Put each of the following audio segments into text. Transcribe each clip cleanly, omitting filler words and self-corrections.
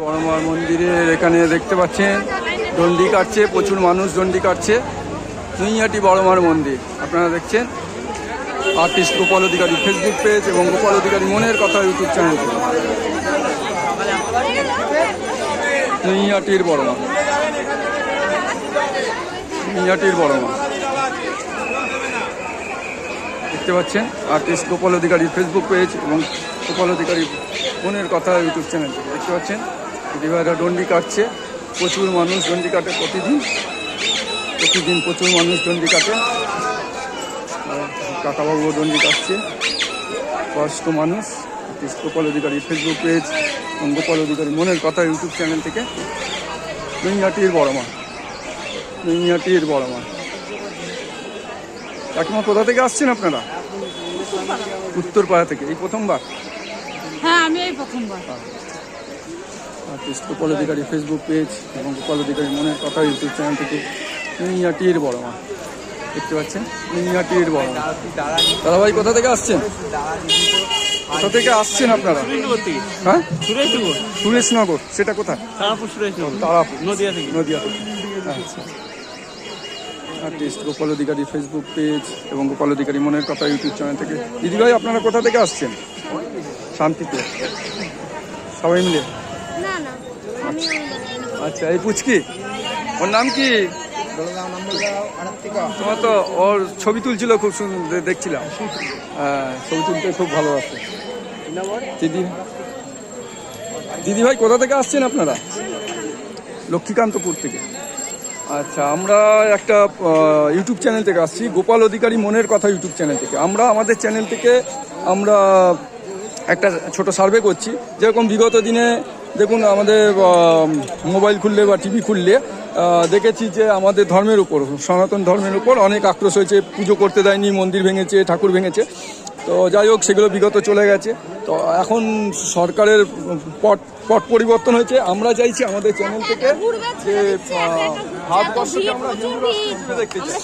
বড়মার মন্দিরের এখানে দেখতে পাচ্ছেন দণ্ডি কাটছে, প্রচুর মানুষ দণ্ডি কাটছে। নৈহাটি বড়মার মন্দির আপনারা দেখছেন। আর্টিস্ট গোপাল অধিকারী ফেসবুক পেজ এবং গোপাল অধিকারী মনের কথা ইউটিউব চ্যানেল থেকে নৈহাটির বড়মা, নৈহাটির বড়মা দেখতে পাচ্ছেন। আর্টিস্ট গোপাল অধিকারী ফেসবুক পেজ এবং গোপাল অধিকারী মনের কথা ইউটিউব চ্যানেল থেকে দেখতে পাচ্ছেন। দিদিভাইরা দণ্ডি কাটছে, প্রচুর মানুষ দণ্ডি কাটে প্রতিদিন প্রচুর মানুষ দণ্ডি কাটে। কাকাবাবুও দণ্ডি কাটছে, বয়স্ক মানুষ। আর্টিস্ট গোপাল অধিকারী ফেসবুক পেজ এবং গোপাল অধিকারী মনের কথা ইউটিউব চ্যানেল থেকে নৈহাটির বড়মা, নৈহাটির বড়মা। কাকিমা কোথা থেকে আসছেন আপনারা? উত্তরপাড়া থেকে। এই প্রথমবার? হ্যাঁ, আমি এই প্রথমবার। আর্টিস্ট গোপাল অধিকারী ফেসবুক পেজ এবং গোপাল অধিকারী মনের কথা ইউটিউব চ্যানেল থেকে নৈহাটির বড়মা দেখতে পাচ্ছেন। নৈহাটির বড়মা। দাদাভাই কোথা থেকে আসছেন? কোথা থেকে আসছেন আপনারা? হ্যাঁ, সুরেশনগর। সেটা কোথায়? তারাপুর। নদিয়া থেকে। আচ্ছা। আর্টিস্ট গোপাল অধিকারী ফেসবুক পেজ এবং গোপাল অধিকারী মনের কথা ইউটিউব চ্যানেল থেকে। দিদিভাই আপনারা কোথা থেকে আসছেন? শান্তিতে সবাই মিলে? আচ্ছা, এই পুচকি, ওর নাম কি? তোমার তো ওর ছবি তুলছিল, খুব সুন্দর দেখছিলাম। হ্যাঁ, ছবি তুলতে খুব ভালোবাসে। দিদিভাই কোথা থেকে আসছেন আপনারা? লক্ষ্মীকান্তপুর থেকে। আচ্ছা, আমরা একটা ইউটিউব চ্যানেল থেকে আসছি, গোপাল অধিকারী মনের কথা ইউটিউব চ্যানেল থেকে। আমরা আমাদের চ্যানেল থেকে আমরা একটা ছোট সার্ভে করছি। যেরকম বিগত দিনে দেখুন, আমাদের মোবাইল খুললে বা টিভি খুললে দেখেছি যে আমাদের ধর্মের উপর, সনাতন ধর্মের উপর অনেক আক্রোশ হয়েছে। পুজো করতে দেয়নি, মন্দির ভেঙেছে, ঠাকুর ভেঙেছে। তো যাই হোক, সেগুলো বিগত চলে গেছে। তো এখন সরকারের পট পরিবর্তন হয়েছে। আমরা চাইছি আমাদের চ্যানেল থেকে যে ভারতবর্ষকে আমরা হিন্দু রাষ্ট্র দেখতে চাই।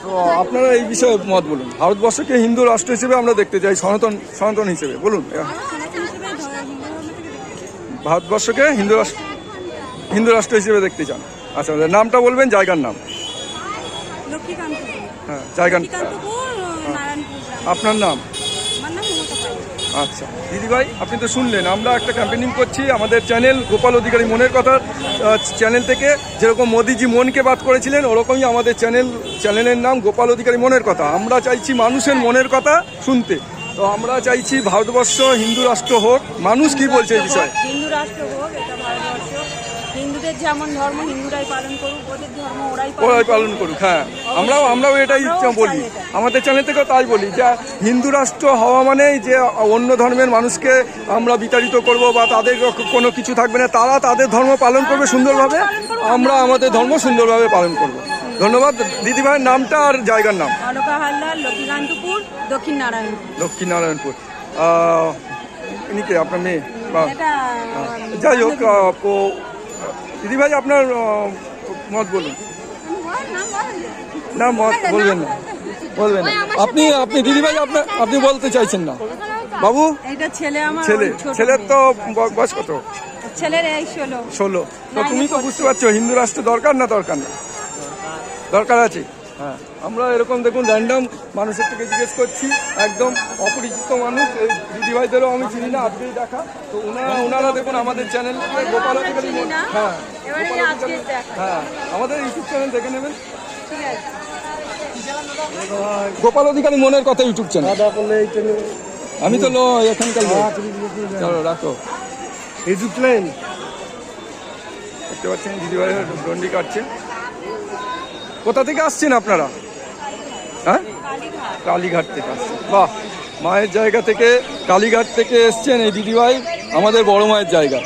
তো আপনারা এই বিষয়ে মত বলুন। ভারতবর্ষকে হিন্দু রাষ্ট্র হিসেবে আমরা দেখতে চাই, সনাতন হিসেবে। বলুন, ভারতবর্ষকে হিন্দু রাষ্ট্র হিসেবে দেখতে চান। আচ্ছা, নামটা বলবেন, জায়গার নাম। হ্যাঁ, জায়গার। আপনার নাম? আচ্ছা দিদিভাই, আপনি তো শুনলেন, আমরা একটা ক্যাম্পেনিং করছি আমাদের চ্যানেল গোপাল অধিকারী মনের কথা চ্যানেল থেকে। যেরকম মোদিজি মনকে বাত করেছিলেন, ওরকমই আমাদের চ্যানেলের নাম গোপাল অধিকারী মনের কথা। আমরা চাইছি মানুষের মনের কথা শুনতে। তো আমরা চাইছি ভারতবর্ষ হিন্দু রাষ্ট্র হোক। মানুষ কি বলছে এই বিষয়ে? হিন্দু রাষ্ট্র হোক, এটা ভারতবর্ষ। হিন্দুদের যেমন ধর্ম হিন্দুরাই পালন করুক, ওদের ধর্ম ওরাই পালন করুক। হ্যাঁ, আমরাও এটাই বলি, আমাদের চ্যানেল থেকেও তাই বলি যে হিন্দু রাষ্ট্র হওয়া মানেই যে অন্য ধর্মের মানুষকে আমরা বিতাড়িত করব বা তাদের কোনো কিছু থাকবে না। তারা তাদের ধর্ম পালন করবে সুন্দরভাবে, আমরা আমাদের ধর্ম সুন্দরভাবে পালন করব। ধন্যবাদ। দিদিভাইয়ের নামটা আর জায়গার নাম? লক্ষ্মীকান্তপুর, দক্ষিণনারায়ণপুর। ইনি কে, আপনার মেয়ে? যাই হোক, দিদিভাই আপনার মত বলুন। না, মত বলবেন না, বলবেন না। আপনি দিদিভাই আপনি বলতে চাইছেন না? বাবু, ছেলের তো বয়স কত? ছেলের 16। তো তুমি তো বুঝতে পারছো হিন্দু রাষ্ট্র দরকার না দরকার না? দরকার আছে। হ্যাঁ, আমরা এরকম দেখুন র্যান্ডাম মানুষের থেকে জিজ্ঞেস করছি, একদম অপরিচিত মানুষ। এই দিদিভাইদেরও আমি চিনি না, আজকেই দেখা। তো ওনারা দেখুন আমাদের চ্যানেল গোপাল অধিকারী। হ্যাঁ, হ্যাঁ, আমাদের ইউটিউব চ্যানেল দেখে নেবেন, গোপাল অধিকারী মনের কথা ইউটিউব চ্যানেল। আমি তো এখানকার লোক। চলো রাখো। ইউটিউব চ্যানেল দেখতে পাচ্ছেন, দিদিভাই দণ্ডি কাটছে। কোথা থেকে আসছেন আপনারা? হ্যাঁ, কালীঘাট থেকে আসছেন। বাহ, মায়ের জায়গা থেকে, কালীঘাট থেকে এসছেন এই দিদিভাই, আমাদের বড় মায়ের জায়গা।